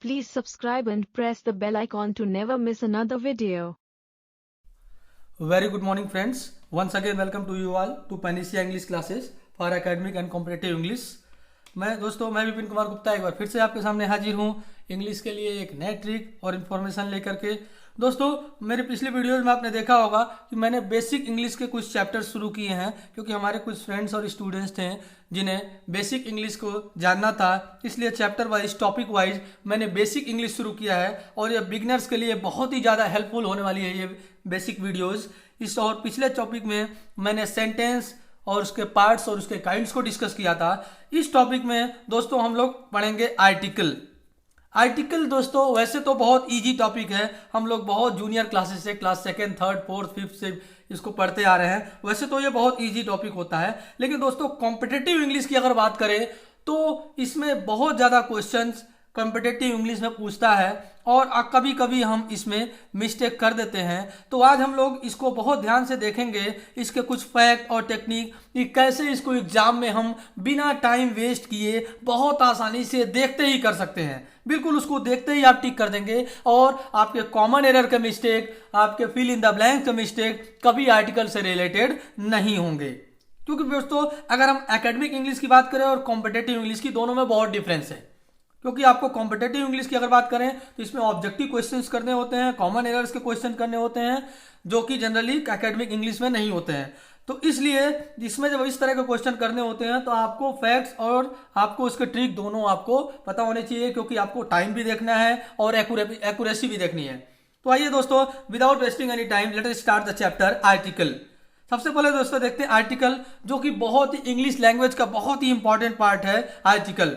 Please subscribe and press the bell icon to never miss another video. Very good morning friends. Once again welcome to you all to Panacea English classes for academic and competitive English. मैं विपिन कुमार गुप्ता एक बार फिर से आपके सामने हाजिर हूँ English के लिए एक नए ट्रिक और इन्फॉर्मेशन लेकर के। दोस्तों मेरे पिछले वीडियोज में आपने देखा होगा कि मैंने बेसिक इंग्लिश के कुछ चैप्टर्स शुरू किए हैं क्योंकि हमारे कुछ फ्रेंड्स और स्टूडेंट्स थे जिन्हें बेसिक इंग्लिश को जानना था, इसलिए चैप्टर वाइज टॉपिक वाइज मैंने बेसिक इंग्लिश शुरू किया है और ये बिगनर्स के लिए बहुत ही ज़्यादा हेल्पफुल होने वाली है ये बेसिक वीडियोज़। इस और पिछले टॉपिक में मैंने सेंटेंस और उसके पार्ट्स और उसके काइंड्स को डिस्कस किया था। इस टॉपिक में दोस्तों हम लोग पढ़ेंगे आर्टिकल। दोस्तों वैसे तो बहुत इजी टॉपिक है, हम लोग बहुत जूनियर क्लासेस से class second third fourth fifth से इसको पढ़ते आ रहे हैं। वैसे तो ये बहुत इजी टॉपिक होता है, लेकिन दोस्तों कॉम्पिटिटिव इंग्लिश की अगर बात करें तो इसमें बहुत ज़्यादा क्वेश्चंस कॉम्पिटिटिव इंग्लिश में पूछता है और कभी कभी हम इसमें मिस्टेक कर देते हैं। तो आज हम लोग इसको बहुत ध्यान से देखेंगे, इसके कुछ फैक्ट और टेक्निक कि कैसे इसको एग्जाम में हम बिना टाइम वेस्ट किए बहुत आसानी से देखते ही कर सकते हैं। बिल्कुल उसको देखते ही आप टिक कर देंगे और आपके कॉमन एरर के मिस्टेक, आपके फिल इन द ब्लैंक के मिस्टेक कभी आर्टिकल से रिलेटेड नहीं होंगे। क्योंकि दोस्तों अगर हम एकेडमिक इंग्लिश की बात करें और कॉम्पिटिटिव इंग्लिश की, दोनों में बहुत डिफरेंस है। क्योंकि आपको कॉम्पिटिटिव इंग्लिश की अगर बात करें तो इसमें ऑब्जेक्टिव क्वेश्चंस करने होते हैं, कॉमन एरर्स के क्वेश्चन करने होते हैं जो कि जनरली एकेडमिक इंग्लिश में नहीं होते हैं। तो इसलिए इसमें जब इस तरह के क्वेश्चन करने होते हैं तो आपको फैक्ट्स और आपको उसके ट्रिक दोनों आपको पता होने चाहिए, क्योंकि आपको टाइम भी देखना है और एक्यूरेसी भी देखनी है। तो आइए दोस्तों without wasting any time let us start the chapter article. सबसे पहले दोस्तों देखते हैं आर्टिकल, जो कि बहुत ही इंग्लिश लैंग्वेज का बहुत ही इंपॉर्टेंट पार्ट है article.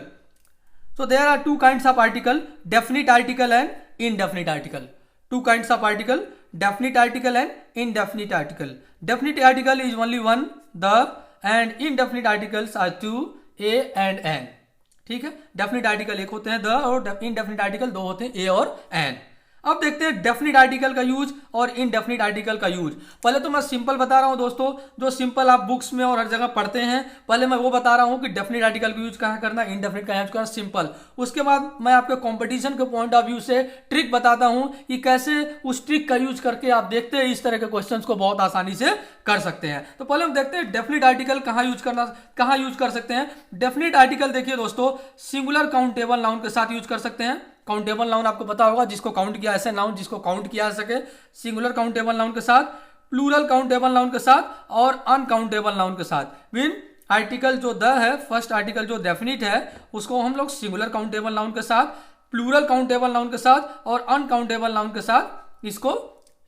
So there are two kinds of article, definite article and indefinite article. Two kinds of article, definite article and indefinite article. Definite article is only one, the, and indefinite articles are two, a and an. ठीक है, definite article एक होते हैं the और indefinite article दो होते हैं ए और एन। अब देखते हैं डेफिनेट आर्टिकल का यूज और इनडेफिनेट आर्टिकल का यूज। पहले तो मैं सिंपल बता रहा हूं दोस्तों, जो सिंपल आप बुक्स में और हर जगह पढ़ते हैं, पहले मैं वो बता रहा हूं कि डेफिनेट आर्टिकल का यूज कहां करना, इनडेफिनेट का यूज करना, सिंपल। उसके बाद मैं आपके कंपटीशन के पॉइंट ऑफ व्यू से ट्रिक बताता हूं कि कैसे उस ट्रिक का यूज करके आप देखते हैं इस तरह के क्वेश्चंस को बहुत आसानी से कर सकते हैं। तो पहले हम देखते हैं डेफिनेट आर्टिकल कहां यूज कर सकते हैं। डेफिनेट आर्टिकल देखिए दोस्तों, सिंगुलर काउंटेबल नाउन के साथ यूज कर सकते हैं। काउंटेबल नाउन आपको पता होगा, जिसको काउंट किया, ऐसे नाउन जिसको काउंट किया जा सके, सिंगुलर काउंटेबल नाउन के साथ, प्लूरल काउंटेबल नाउन के साथ और अनकाउंटेबल नाउन के साथ। मीन आर्टिकल जो द है, फर्स्ट आर्टिकल जो डेफिनिट है, उसको हम लोग सिंगुलर काउंटेबल नाउन के साथ, प्लूरल काउंटेबल नाउन के साथ और अनकाउंटेबल नाउन के साथ इसको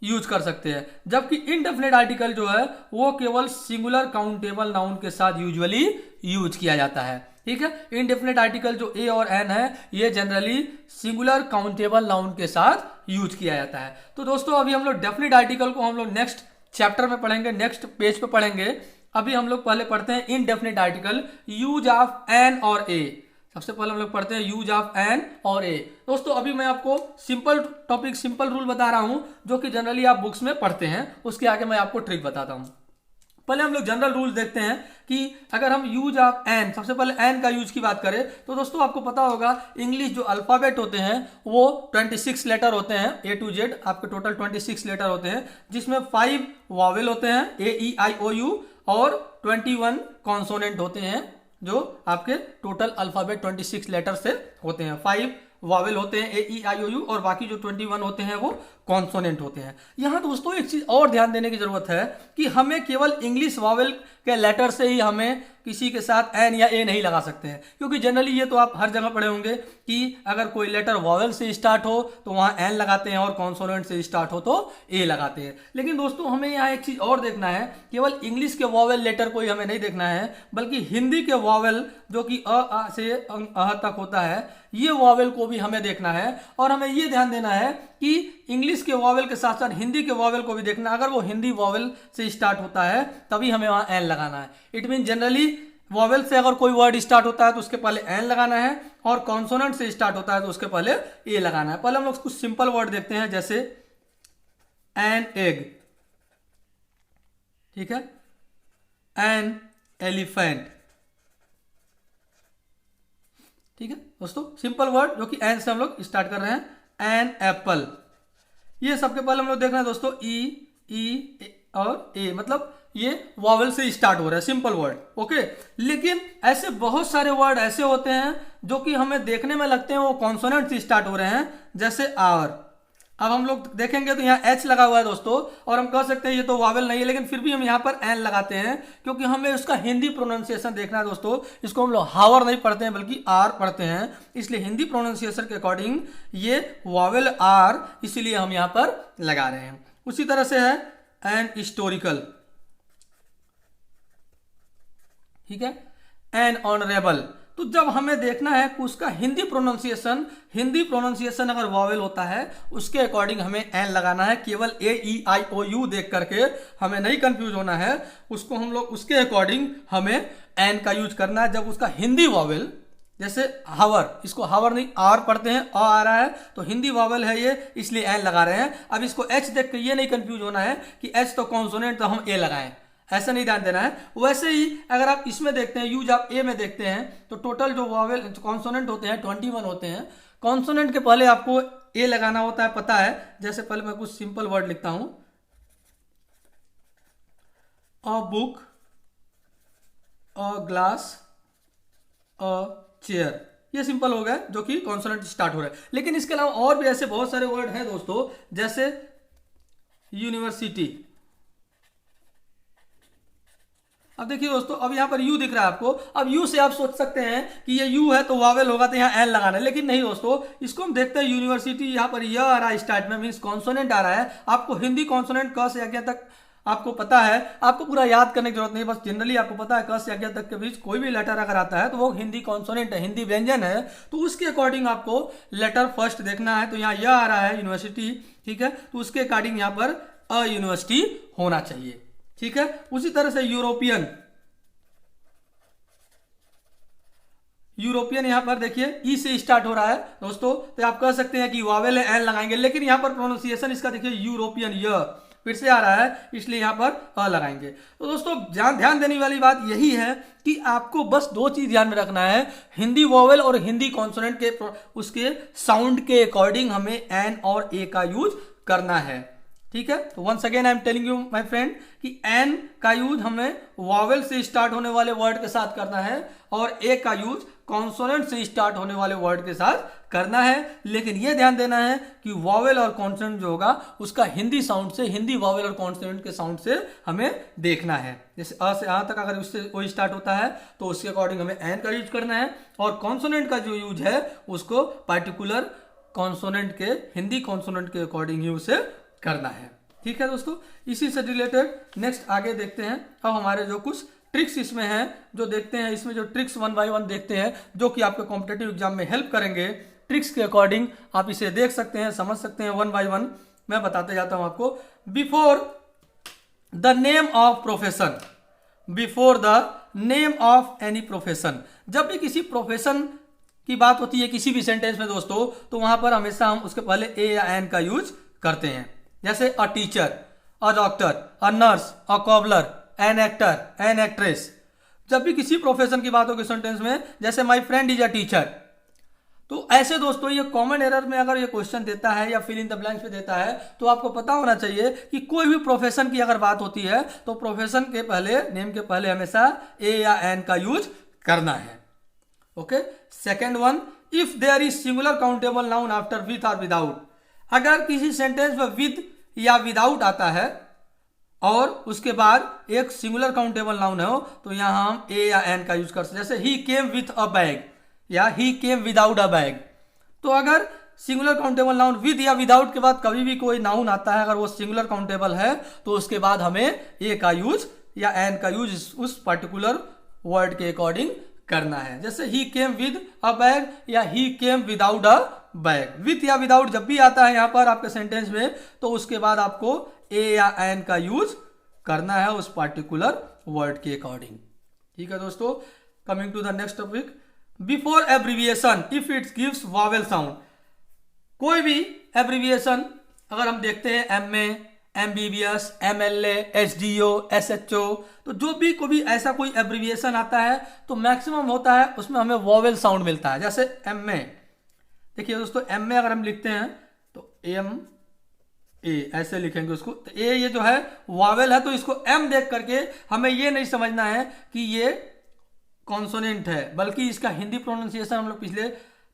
यूज कर सकते हैं। जबकि इनडेफिनेट आर्टिकल जो है वो केवल सिंगुलर काउंटेबल नाउन के साथ यूजुअली यूज किया जाता है। ठीक है, इनडेफिनेट आर्टिकल जो ए और एन है ये जनरली सिंगुलर काउंटेबल नाउन के साथ यूज किया जाता है। तो दोस्तों अभी हम लोग डेफिनेट आर्टिकल को हम लोग नेक्स्ट चैप्टर में पढ़ेंगे, नेक्स्ट पेज पे पढ़ेंगे। अभी हम लोग पहले पढ़ते हैं indefinite article, use of an और ए। सबसे पहले हम लोग पढ़ते हैं यूज ऑफ एन और ए। दोस्तों अभी मैं आपको सिंपल टॉपिक, सिंपल रूल बता रहा हूं जो कि जनरली आप बुक्स में पढ़ते हैं, उसके आगे मैं आपको ट्रिक बताता हूं। पहले हम लोग जनरल रूल देखते हैं कि अगर हम यूज ऑफ एन, सबसे पहले एन का यूज की बात करें तो दोस्तों आपको पता होगा इंग्लिश जो अल्फाबेट होते हैं वो 26 लेटर होते हैं, ए टू जेड आपके टोटल 26 लेटर होते हैं, जिसमें 5 वावेल होते हैं ए ई आई ओ यू और 21 कॉन्सोनेंट होते हैं, जो आपके टोटल अल्फाबेट 26 लेटर से होते हैं। 5 वावेल होते हैं ए ई आई ओ यू और बाकी जो 21 होते हैं वो कॉन्सोनेंट होते हैं। यहां दोस्तों एक चीज और ध्यान देने की जरूरत है कि हमें केवल इंग्लिश वावेल के लेटर से ही हमें किसी के साथ एन या ए नहीं लगा सकते हैं, क्योंकि जनरली ये तो आप हर जगह पढ़े होंगे कि अगर कोई लेटर वावेल से स्टार्ट हो तो वहां एन लगाते हैं और कॉन्सोनेंट से स्टार्ट हो तो ए लगाते हैं। लेकिन दोस्तों हमें यहाँ एक चीज और देखना है, केवल इंग्लिश के वावेल लेटर को ही हमें नहीं देखना है, बल्कि हिंदी के वावेल जो कि अ से अह तक होता है, ये वावेल को भी हमें देखना है। और हमें ये ध्यान देना है कि इंग्लिश के वावेल के साथ साथ हिंदी के वावेल को भी देखना। अगर वो हिंदी वावेल से स्टार्ट होता है तभी हमें वहां एन लगाना है। इट मीन जनरली वावेल से अगर कोई वर्ड स्टार्ट होता है तो उसके पहले एन लगाना है, और कॉन्सोनेंट से स्टार्ट होता है तो उसके पहले ए लगाना है। पहले हम लोग कुछ सिंपल वर्ड देखते हैं, जैसे एन एग, ठीक है, एन एलिफेंट, ठीक है दोस्तों, सिंपल वर्ड जो कि एन से हम लोग स्टार्ट कर रहे हैं। एन एप्पल, ये सबके पहले हम लोग देख रहे हैं दोस्तों ई और ए, मतलब ये वॉवेल से स्टार्ट हो रहा है, सिंपल वर्ड। ओके, लेकिन ऐसे बहुत सारे वर्ड ऐसे होते हैं जो कि हमें देखने में लगते हैं वो कॉन्सोनेंट से स्टार्ट हो रहे हैं, जैसे आर। अब हम लोग देखेंगे तो यहाँ एच लगा हुआ है दोस्तों, और हम कह सकते हैं ये तो वावेल नहीं है, लेकिन फिर भी हम यहाँ पर एन लगाते हैं क्योंकि हमें उसका हिंदी प्रोनाउंसिएशन देखना है दोस्तों। इसको हम लोग हावर नहीं पढ़ते हैं बल्कि आर पढ़ते हैं, इसलिए हिंदी प्रोनाउंसिएशन के अकॉर्डिंग ये वावेल आर, इसीलिए हम यहाँ पर लगा रहे हैं। उसी तरह से है एन हिस्टोरिकल, ठीक है, एन ऑनरेबल। तो जब हमें देखना है कि उसका हिंदी प्रोनाउंसिएशन अगर वॉवेल होता है उसके अकॉर्डिंग हमें एन लगाना है, केवल ए ई आई ओ यू देख करके हमें नहीं कंफ्यूज होना है, उसको हम लोग उसके अकॉर्डिंग हमें एन का यूज करना है। जब उसका हिंदी वॉवेल, जैसे हावर, इसको हावर नहीं आर पढ़ते हैं, अ आ रहा है तो हिंदी वॉवेल है ये, इसलिए एन लगा रहे हैं। अब इसको एच देख के ये नहीं कंफ्यूज होना है कि एच तो कॉन्सोनेंट तो हम ए लगाएं, ऐसा नहीं ध्यान देना है। वैसे ही अगर आप इसमें देखते हैं, यूज आप ए में देखते हैं तो टोटल जो वॉवेल कॉन्सोनेंट होते हैं 21 होते हैं। कॉन्सोनेंट के पहले आपको ए लगाना होता है, पता है। जैसे पहले मैं कुछ सिंपल वर्ड लिखता हूं, a book, a glass, a chair, ये सिंपल हो गया जो कि कॉन्सोनेंट स्टार्ट हो रहा है। लेकिन इसके अलावा और भी ऐसे बहुत सारे वर्ड हैं दोस्तों, जैसे यूनिवर्सिटी। अब देखिए दोस्तों, अब यहां पर यू दिख रहा है आपको। अब यू से आप सोच सकते हैं कि ये यू है तो वावेल होगा तो यहां एन लगाना है, लेकिन नहीं दोस्तों। इसको हम देखते हैं यूनिवर्सिटी, यहां पर यह आ रहा है स्टार्ट में, मींस कॉन्सोनेंट आ रहा है। आपको हिंदी कॉन्सोनेंट क से आज्ञा तक आपको पता है, आपको पूरा याद करने की जरूरत नहीं, बस जनरली आपको पता है क से आज्ञा तक के बीच कोई भी लेटर अगर आता है तो वो हिंदी कॉन्सोनेंट है, हिंदी व्यंजन है। तो उसके अकॉर्डिंग आपको लेटर फर्स्ट देखना है। तो यहाँ यह आ रहा है यूनिवर्सिटी, ठीक है, तो उसके अकॉर्डिंग यहाँ पर अ यूनिवर्सिटी होना चाहिए, ठीक है। उसी तरह से यूरोपियन, यूरोपियन यहां पर देखिए ई से स्टार्ट हो रहा है दोस्तों, तो आप कह सकते हैं कि वावेल है, एन लगाएंगे, लेकिन यहां पर प्रोनाउंसिएशन इसका देखिए यूरोपियन, य फिर से आ रहा है, इसलिए यहां पर अ लगाएंगे। तो दोस्तों ध्यान देने वाली बात यही है कि आपको बस दो चीज ध्यान में रखना है, हिंदी वोवेल और हिंदी कॉन्सोनेंट के उसके साउंड के अकॉर्डिंग हमें एन और ए का यूज करना है, ठीक है। तो once again I am telling you my friend कि एन का यूज हमें वॉवेल से स्टार्ट होने वाले वर्ड के साथ करना है और ए का यूज कॉन्सोनेंट से स्टार्ट होने वाले वर्ड के साथ करना है। लेकिन यह ध्यान देना है कि वॉवेल और कॉन्सोनेंट जो होगा उसका हिंदी साउंड से, हिंदी वॉवेल और कॉन्सोनेंट के साउंड से हमें देखना है। जैसे अ से आ तक अगर उससे वो स्टार्ट होता है तो उसके अकॉर्डिंग हमें एन का यूज करना है, और कॉन्सोनेंट का जो यूज है उसको पर्टिकुलर कॉन्सोनेंट के, हिंदी कॉन्सोनेंट के अकॉर्डिंग यूज से करना है, ठीक है दोस्तों। इसी से रिलेटेड नेक्स्ट आगे देखते हैं। अब हमारे जो कुछ ट्रिक्स इसमें हैं जो देखते हैं, इसमें जो ट्रिक्स 1 बाय 1 देखते हैं जो कि आपके कॉम्पिटेटिव एग्जाम में हेल्प करेंगे। ट्रिक्स के अकॉर्डिंग आप इसे देख सकते हैं, समझ सकते हैं। 1 बाय 1 मैं बताते जाता हूं आपको। Before the name of profession, before the name of any profession, जब भी किसी प्रोफेशन की बात होती है किसी भी सेंटेंस में दोस्तों, तो वहां पर हमेशा हम उसके पहले ए या एन का यूज करते हैं। जैसे a teacher, a doctor, a nurse, a cobbler, an actor, an actress. जब भी किसी प्रोफेशन की बात होगी सेंटेंस में, जैसे my friend is a teacher, तो ऐसे दोस्तों ये कॉमन एरर में अगर ये क्वेश्चन देता है या फिल इन द ब्लैंक्स में देता है तो आपको पता होना चाहिए कि कोई भी प्रोफेशन की अगर बात होती है तो प्रोफेशन के पहले, नेम के पहले हमेशा ए या एन का यूज करना है। Okay, second one, if there is singular countable noun after with और विदाउट, अगर किसी सेंटेंस में विद या विदाउट आता है और उसके बाद एक सिंगुलर काउंटेबल नाउन हो तो यहां हम ए या एन का यूज कर सकते हैं। जैसे ही केम विथ अ बैग या ही केम विदाउट अ बैग, तो अगर सिंगुलर काउंटेबल नाउन विद या विदाउट के बाद कभी भी कोई नाउन आता है, अगर वो सिंगुलर काउंटेबल है तो उसके बाद हमें ए का यूज या एन का यूज उस पर्टिकुलर वर्ड के अकॉर्डिंग करना है। जैसे ही केम विद अ बैग या ही केम विदाउट अ बैग, विथ या विदाउट जब भी आता है यहां पर आपके सेंटेंस में तो उसके बाद आपको ए या एन का यूज करना है उस पर्टिकुलर वर्ड के अकॉर्डिंग, ठीक है दोस्तों। Coming to the next topic, before abbreviation if it gives vowel sound, कोई भी एब्रिविएशन अगर हम देखते हैं MA, MBBS, MLA, SDO, SHO, तो जो भी कोई ऐसा कोई एब्रिविएशन आता है तो मैक्सिमम होता है उसमें हमें वॉवेल साउंड मिलता है। जैसे MA, देखिए दोस्तों MA अगर हम लिखते हैं तो MA ऐसे लिखेंगे उसको, तो ए ये जो है वॉवेल है, तो इसको M देख करके हमें ये नहीं समझना है कि ये कॉन्सोनेंट है, बल्कि इसका हिंदी प्रोनाउंसिएशन हम लोग पिछले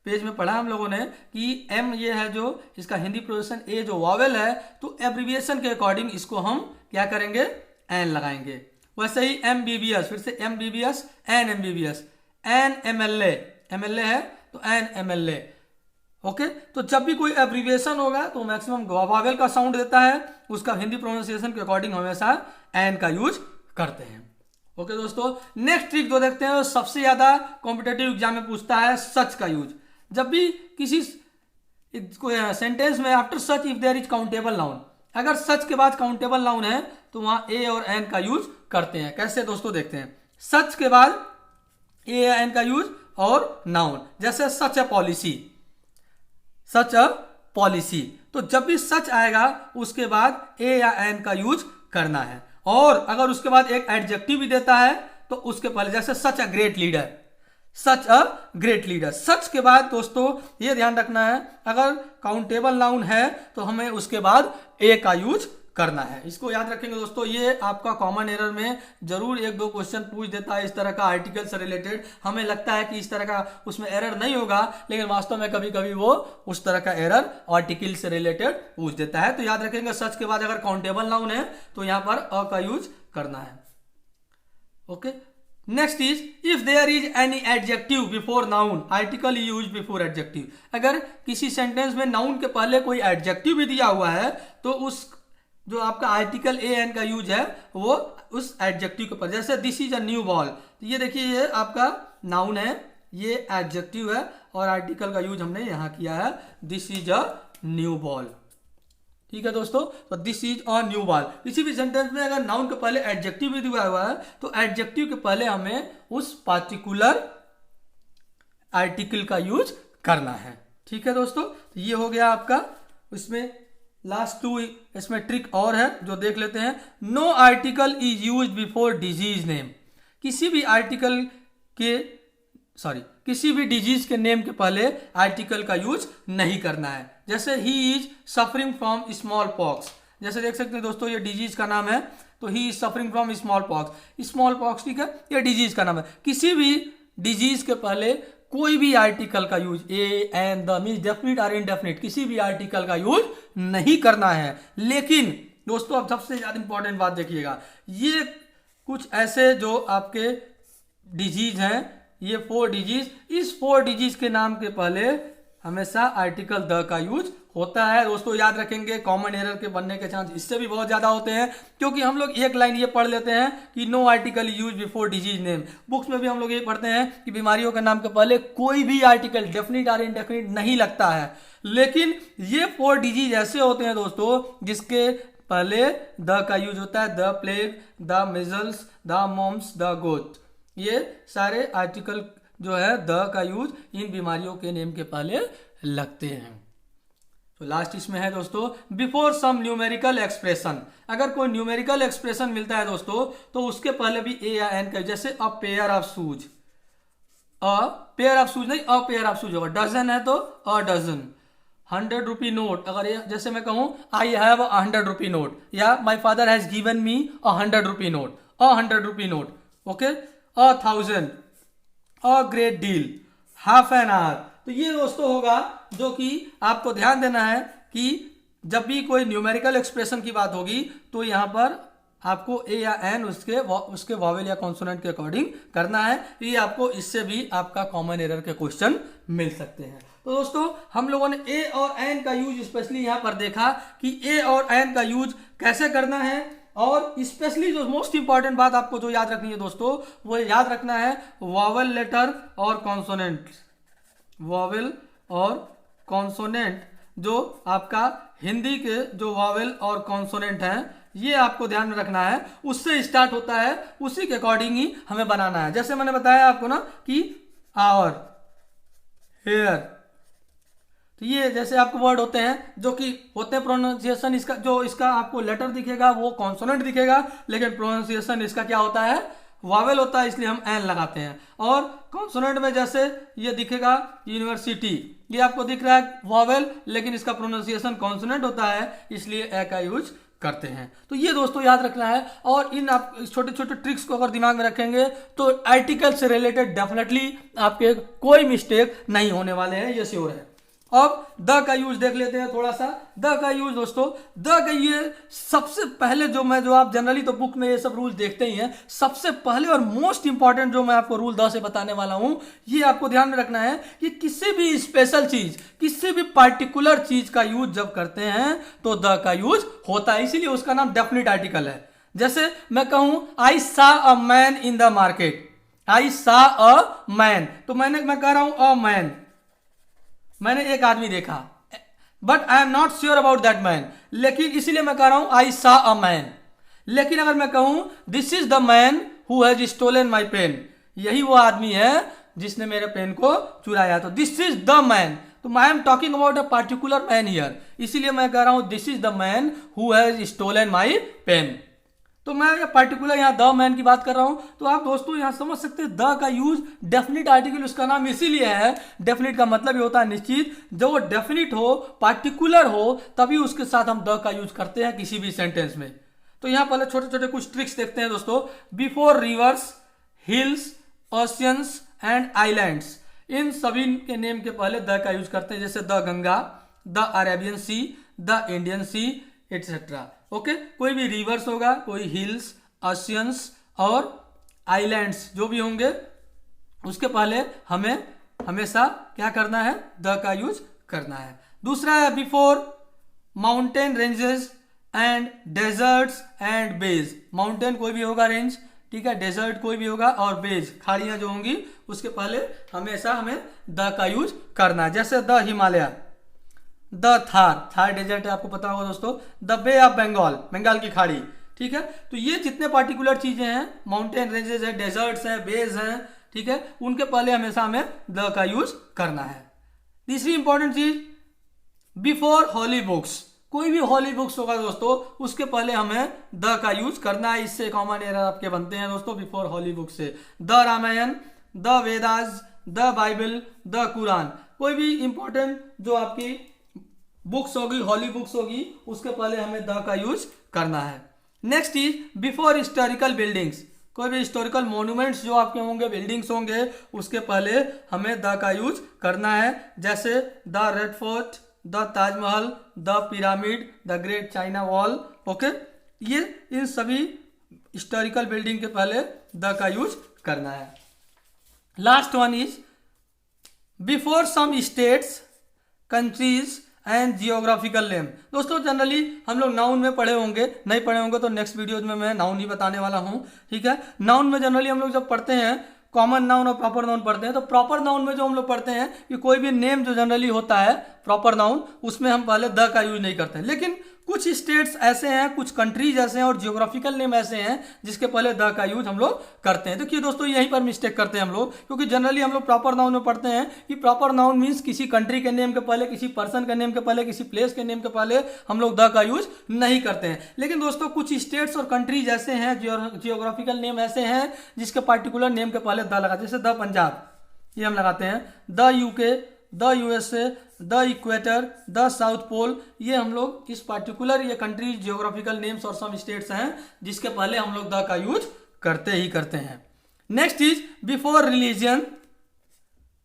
पेज में पढ़ा हम लोगों ने कि M ये है जो इसका हिंदी प्रोनाउंसिएशन, ए जो वॉवेल है, तो एब्रिविएशन के अकॉर्डिंग इसको हम क्या करेंगे, एन लगाएंगे। वैसे ही MBBS, फिर से MBBS, an MBBS, an MLA, MLA है तो एन MLA। ओके, तो जब भी कोई एब्रिविएशन होगा तो मैक्सिमम वॉवेल का साउंड देता है, उसका हिंदी प्रोनाउंसिएशन के अकॉर्डिंग हमेशा एन का यूज करते हैं। ओके दोस्तों, नेक्स्ट ट्रिक जो देखते हैं, सबसे ज्यादा कॉम्पिटेटिव एग्जाम में पूछता है सच का यूज। जब भी किसी सेंटेंस में after such if there is countable noun, अगर सच के बाद काउंटेबल नाउन है तो वहां ए और एन का यूज करते हैं। कैसे दोस्तों देखते हैं, सच के बाद ए या एन का यूज और नाउन, जैसे such a policy, such a policy, तो जब भी सच आएगा उसके बाद ए या एन का यूज करना है। और अगर उसके बाद एक एडजेक्टिव भी देता है तो उसके पहले, जैसे such a great leader, such a great leader, सच के बाद दोस्तों ये ध्यान रखना है अगर काउंटेबल नाउन है तो हमें उसके बाद ए का यूज करना है। इसको याद रखेंगे दोस्तों, ये आपका कॉमन एरर में जरूर एक दो क्वेश्चन पूछ देता है इस तरह का आर्टिकल से रिलेटेड। हमें लगता है कि इस तरह का उसमें एरर नहीं होगा, लेकिन वास्तव में कभी कभी वो उस तरह का एरर आर्टिकल से रिलेटेड पूछ देता है। तो याद रखेंगे सच के बाद अगर काउंटेबल नाउन है तो यहां पर अ का यूज करना है। Okay, next is if there is any adjective before noun, article use before adjective. अगर किसी सेंटेंस में नाउन के पहले कोई एडजेक्टिव भी दिया हुआ है तो उस जो आपका आर्टिकल ए एन का यूज है वो उस एडजेक्टिव के ऊपर, जैसे this is a new ball, तो ये देखिए ये आपका नाउन है, ये एडजेक्टिव है और आर्टिकल का यूज हमने यहां किया है, this is a new ball. ठीक है दोस्तों, तो this is a new ball. किसी भी सेंटेंस में अगर नाउन के पहले एडजेक्टिव भी दिया हुआ है तो एडजेक्टिव के पहले हमें उस पार्टिकुलर आर्टिकल का यूज करना है। ठीक है दोस्तों, तो ये हो गया आपका। इसमें लास्ट टू इसमें ट्रिक और है जो देख लेते हैं। No article is use before disease name, किसी भी आर्टिकल के किसी भी डिजीज के नेम के पहले आर्टिकल का यूज नहीं करना है। जैसे he is suffering from small pox, जैसे देख सकते हैं दोस्तों ये डिजीज का नाम है, तो he is suffering from small pox, small pox ठीक है, ये डिजीज का नाम है। किसी भी डिजीज के पहले कोई भी आर्टिकल का use, a an the means definite और इनडेफिनिट, किसी भी आर्टिकल का यूज नहीं करना है। लेकिन दोस्तों अब सबसे ज्यादा इंपॉर्टेंट बात देखिएगा, ये कुछ ऐसे जो आपके डिजीज हैं, ये 4 डिजीज, इस 4 डिजीज के नाम के पहले हमेशा आर्टिकल द का यूज होता है। दोस्तों याद रखेंगे, कॉमन एरर के बनने के चांस इससे भी बहुत ज्यादा होते हैं, क्योंकि हम लोग एक लाइन ये पढ़ लेते हैं कि no article use before disease name. Books में भी हम लोग ये पढ़ते हैं कि बीमारियों के नाम के पहले कोई भी आर्टिकल डेफिनिट और इनडेफिनिट नहीं लगता है। लेकिन ये 4 डिजीज ऐसे होते हैं दोस्तों जिसके पहले द का यूज होता है, the plague, the measles, the mumps, the gout, ये सारे आर्टिकल जो है द का यूज इन बीमारियों के नेम के पहले लगते हैं। तो लास्ट इसमें है दोस्तों बिफोर सम न्यूमेरिकल एक्सप्रेशन, अगर कोई न्यूमेरिकल एक्सप्रेशन मिलता है दोस्तों तो उसके पहले भी ए या एन का, जैसे a pair of shoes, a pair of shoes नहीं, अ पेयर ऑफ शूज होगा। डजन है तो अ डजन, 100 रुपी नोट, अगर ये जैसे मैं कहूं आई हैव 100 रुपी नोट, या my father has given me 100 rupee note, 100 rupee note. Okay, 1000, a great deal, half an hour. तो ये दोस्तों होगा जो कि आपको ध्यान देना है कि जब भी कोई न्यूमेरिकल एक्सप्रेशन की बात होगी तो यहां पर आपको ए या एन उसके वॉवेल या कॉन्सोनेंट के अकॉर्डिंग करना है। ये आपको इससे भी आपका कॉमन एरर के क्वेश्चन मिल सकते हैं। तो दोस्तों हम लोगों ने ए और एन का यूज स्पेशली यहां पर देखा कि ए और एन का यूज कैसे करना है, और स्पेशली जो मोस्ट इंपॉर्टेंट बात आपको जो याद रखनी है दोस्तों, वो याद रखना है वॉवेल लेटर और कॉन्सोनेंट, वॉवेल और कॉन्सोनेंट जो आपका हिंदी के जो वॉवेल और कॉन्सोनेंट हैं ये आपको ध्यान में रखना है, उससे स्टार्ट होता है, उसी के अकॉर्डिंग ही हमें बनाना है। जैसे मैंने बताया आपको ना कि आवर, हेयर, तो ये जैसे आपको वर्ड होते हैं जो कि होते हैं प्रोनाउंसिएशन, इसका जो इसका आपको लेटर दिखेगा वो कॉन्सोनेंट दिखेगा, लेकिन प्रोनाउंसिएशन इसका क्या होता है, वावेल होता है, इसलिए हम एन लगाते हैं। और कॉन्सोनेंट में जैसे ये दिखेगा यूनिवर्सिटी, ये आपको दिख रहा है वावेल, लेकिन इसका प्रोनाउंसिएशन कॉन्सोनेंट होता है, इसलिए ए का यूज करते हैं। तो ये दोस्तों याद रखना है। और इन आप छोटे छोटे ट्रिक्स को अगर दिमाग में रखेंगे तो आर्टिकल से रिलेटेड डेफिनेटली आपके कोई मिस्टेक नहीं होने वाले हैं, ये श्योर है। अब द का यूज देख लेते हैं थोड़ा सा। द का यूज दोस्तों, द का ये सबसे पहले जो आप जनरली तो बुक में ये सब रूल देखते ही हैं, सबसे पहले और मोस्ट इंपॉर्टेंट जो मैं आपको रूल द से बताने वाला हूं, ये आपको ध्यान में रखना है कि किसी भी स्पेशल चीज, किसी भी पार्टिकुलर चीज का यूज जब करते हैं तो द का यूज होता है, इसीलिए उसका नाम डेफिनिट आर्टिकल है। जैसे मैं कहूं I saw a man in the market, I saw a man, तो मैं कह रहा हूं अ मैन, मैंने एक आदमी देखा, but I am not sure about that man, लेकिन इसीलिए मैं कह रहा हूं आई सा अ मैन। लेकिन अगर मैं कहूं this is the man who has stolen my pen, यही वो आदमी है जिसने मेरे पेन को चुराया, तो दिस इज द मैन, तो I am talking about a particular man here, इसीलिए मैं कह रहा हूं this is the man who has stolen my pen. तो मैं पर्टिकुलर यहाँ द मैन की बात कर रहा हूं। तो आप दोस्तों यहाँ समझ सकते हैं द का यूज डेफिनिट आर्टिकल उसका नाम इसीलिए है, डेफिनिट का मतलब ये होता है निश्चित, जो डेफिनिट हो, पार्टिकुलर हो, तभी उसके साथ हम द का यूज करते हैं किसी भी सेंटेंस में। तो यहाँ पहले छोटे छोटे कुछ ट्रिक्स देखते हैं दोस्तों। Before rivers, hills, oceans and islands, इन सभी के नेम के पहले द का यूज करते हैं, जैसे the Ganga, the Arabian sea, the Indian sea etcetera. Okay, कोई भी रिवर्स होगा, कोई हिल्स, ओशियंस और आइलैंड्स जो भी होंगे, उसके पहले हमें हमेशा क्या करना है, द का यूज करना है। दूसरा है before mountain ranges and deserts and bays, mountain कोई भी होगा, रेंज, ठीक है, डेजर्ट कोई भी होगा, और बेज खाड़ियां जो होंगी, उसके पहले हमेशा हमें द का यूज करना है। जैसे the Himalaya, the Thar desert है, आपको पता होगा दोस्तों, the bay of Bengal, Bengal की खाड़ी, ठीक है। तो ये जितने पार्टिकुलर चीजें हैं, माउंटेन रेंजेस है, डेजर्ट्स हैं, बेज हैं, ठीक है, उनके पहले हमेशा हमें द का यूज करना है। तीसरी इंपॉर्टेंट चीज, बिफोर हॉली बुक्स, कोई भी हॉली बुक्स होगा दोस्तों, उसके पहले हमें द का यूज करना है। इससे कॉमन एरर आपके बनते हैं दोस्तों बिफोर हॉली बुक्स से, the Ramayana, the Vedas, the Bible, the Quran, कोई भी इंपॉर्टेंट जो आपकी बुक्स होगी, हॉली बुक्स होगी, उसके पहले हमें द का यूज करना है। Next is before historical buildings, कोई भी हिस्टोरिकल मॉन्यूमेंट्स जो आपके होंगे, बिल्डिंग्स होंगे, उसके पहले हमें द का यूज करना है। जैसे the red fort, the Taj Mahal, the pyramid, the great China wall, okay, ये इन सभी हिस्टोरिकल बिल्डिंग के पहले द का यूज करना है। Last one is before some states, countries and geographical name. दोस्तों जनरली हम लोग नाउन में पढ़े होंगे, नहीं पढ़े होंगे तो नेक्स्ट वीडियोज में मैं नाउन ही बताने वाला हूं, ठीक है। नाउन में जनरली हम लोग जब पढ़ते हैं, कॉमन नाउन और प्रॉपर नाउन पढ़ते हैं, तो प्रॉपर नाउन में जो हम लोग पढ़ते हैं कि कोई भी नेम जो जनरली होता है प्रॉपर नाउन, उसमें हम पहले द का यूज नहीं करते हैं। लेकिन कुछ स्टेट्स ऐसे हैं, कुछ कंट्रीज ऐसे हैं और जियोग्राफिकल नेम ऐसे हैं जिसके पहले द का यूज हम लोग करते हैं। तो देखिए दोस्तों यहीं पर मिस्टेक करते हैं हम लोग, क्योंकि जनरली हम लोग प्रॉपर नाउन में पढ़ते हैं कि प्रॉपर नाउन मीन्स किसी कंट्री के नेम के पहले, किसी पर्सन के नेम के पहले, किसी प्लेस के नेम के पहले हम लोग द का यूज नहीं करते हैं। लेकिन दोस्तों कुछ स्टेट्स और कंट्रीज ऐसे हैं, जियोग्राफिकल नेम ऐसे हैं जिसके पार्टिकुलर नेम के पहले द लगा, जैसे द पंजाब, ये हम लगाते हैं, the UK, the USA, the equator, the south pole, ये हम लोग इस पार्टिकुलर ये कंट्री जियोग्राफिकल नेम्स और सम स्टेट्स हैं जिसके पहले हम लोग द का यूज करते ही करते हैं। Next is before religion,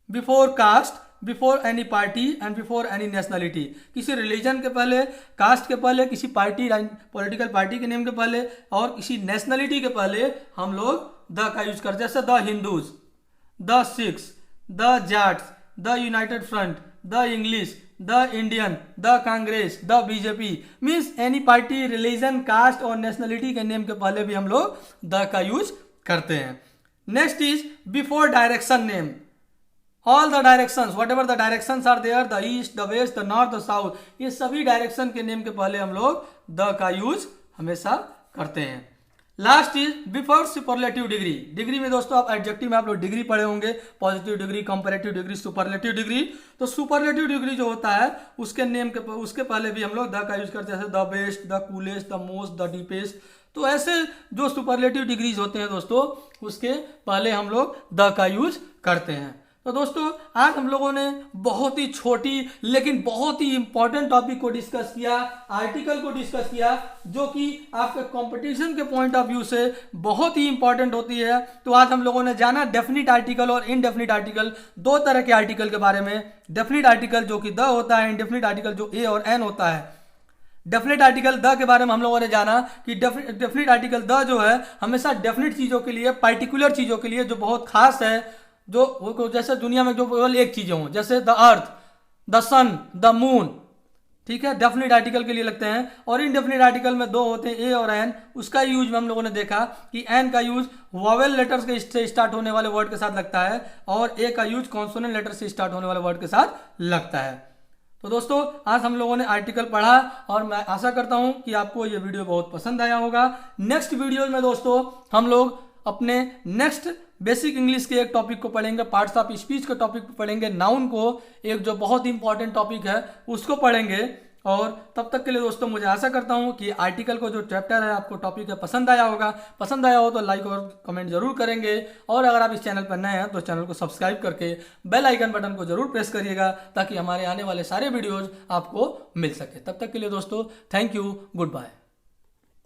before caste, before any party and before any nationality, किसी रिलीजन के पहले, कास्ट के पहले, किसी पार्टी पॉलिटिकल पार्टी के नेम के पहले और किसी नेशनलिटी के पहले हम लोग द का यूज करते हैं। जैसे the Hindus, the Sikhs, the Jats, the united front, the English, the Indian, the Congress, the BJP, means any party, religion, caste और नेशनलिटी के नेम के पहले भी हम लोग द का यूज करते हैं। Next is before direction name, all the directions, whatever the directions are there, the east, the west, the north, the south, ये सभी डायरेक्शन के नेम के पहले हम लोग द का यूज हमेशा करते हैं। Last is before superlative degree. Degree में दोस्तों आप एडजेक्टिव में आप लोग डिग्री पढ़े होंगे, positive degree, comparative degree, superlative degree. तो सुपरलेटिव डिग्री जो होता है उसके नेम के उसके पहले भी हम लोग द का यूज करते हैं, जैसे the best, the coolest, the most, the deepest. तो ऐसे जो सुपरलेटिव डिग्रीज होते हैं दोस्तों उसके पहले हम लोग द का यूज करते हैं। तो दोस्तों आज हम लोगों ने बहुत ही छोटी लेकिन बहुत ही इंपॉर्टेंट टॉपिक को डिस्कस किया, आर्टिकल को डिस्कस किया, जो कि आपके कंपटीशन के पॉइंट ऑफ व्यू से बहुत ही इंपॉर्टेंट होती है। तो आज हम लोगों ने जाना डेफिनिट आर्टिकल और इनडेफिनिट आर्टिकल, दो तरह के आर्टिकल के बारे में। डेफिनिट आर्टिकल जो कि द होता है, इनडेफिनिट आर्टिकल जो ए और एन होता है। डेफिनेट आर्टिकल द के बारे में हम लोगों ने जाना कि डेफिनेट आर्टिकल द जो है हमेशा डेफिनेट चीजों के लिए, पर्टिकुलर चीजों के लिए जो बहुत खास है, जो जैसे दुनिया में जो केवल एक चीजें हों, जैसे the earth, the sun, the moon, ठीक है, डेफिनेट आर्टिकल के लिए लगते हैं। और इनडेफिनेट आर्टिकल में दो होते हैं, ए और एन। उसका यूज में हम लोगों ने देखा कि एन का यूज वॉवेल लेटर्स के से स्टार्ट होने वाले वर्ड के साथ लगता है और ए का यूज कॉन्सोनेंट लेटर से स्टार्ट होने वाले वर्ड के साथ लगता है। तो दोस्तों आज हम लोगों ने आर्टिकल पढ़ा और मैं आशा करता हूं कि आपको ये वीडियो बहुत पसंद आया होगा। नेक्स्ट वीडियो में दोस्तों हम लोग अपने नेक्स्ट बेसिक इंग्लिश के एक टॉपिक को पढ़ेंगे, पार्ट्स ऑफ स्पीच के टॉपिक को पढ़ेंगे, नाउन को, एक जो बहुत इंपॉर्टेंट टॉपिक है उसको पढ़ेंगे। और तब तक के लिए दोस्तों मुझे आशा करता हूं कि आर्टिकल को जो चैप्टर है आपको टॉपिक है पसंद आया होगा। पसंद आया हो तो लाइक और कमेंट जरूर करेंगे और अगर आप इस चैनल पर नए हैं तो चैनल को सब्सक्राइब करके बेल आइकन बटन को जरूर प्रेस करिएगा ताकि हमारे आने वाले सारे वीडियोज आपको मिल सके। तब तक के लिए दोस्तों थैंक यू, गुड बाय।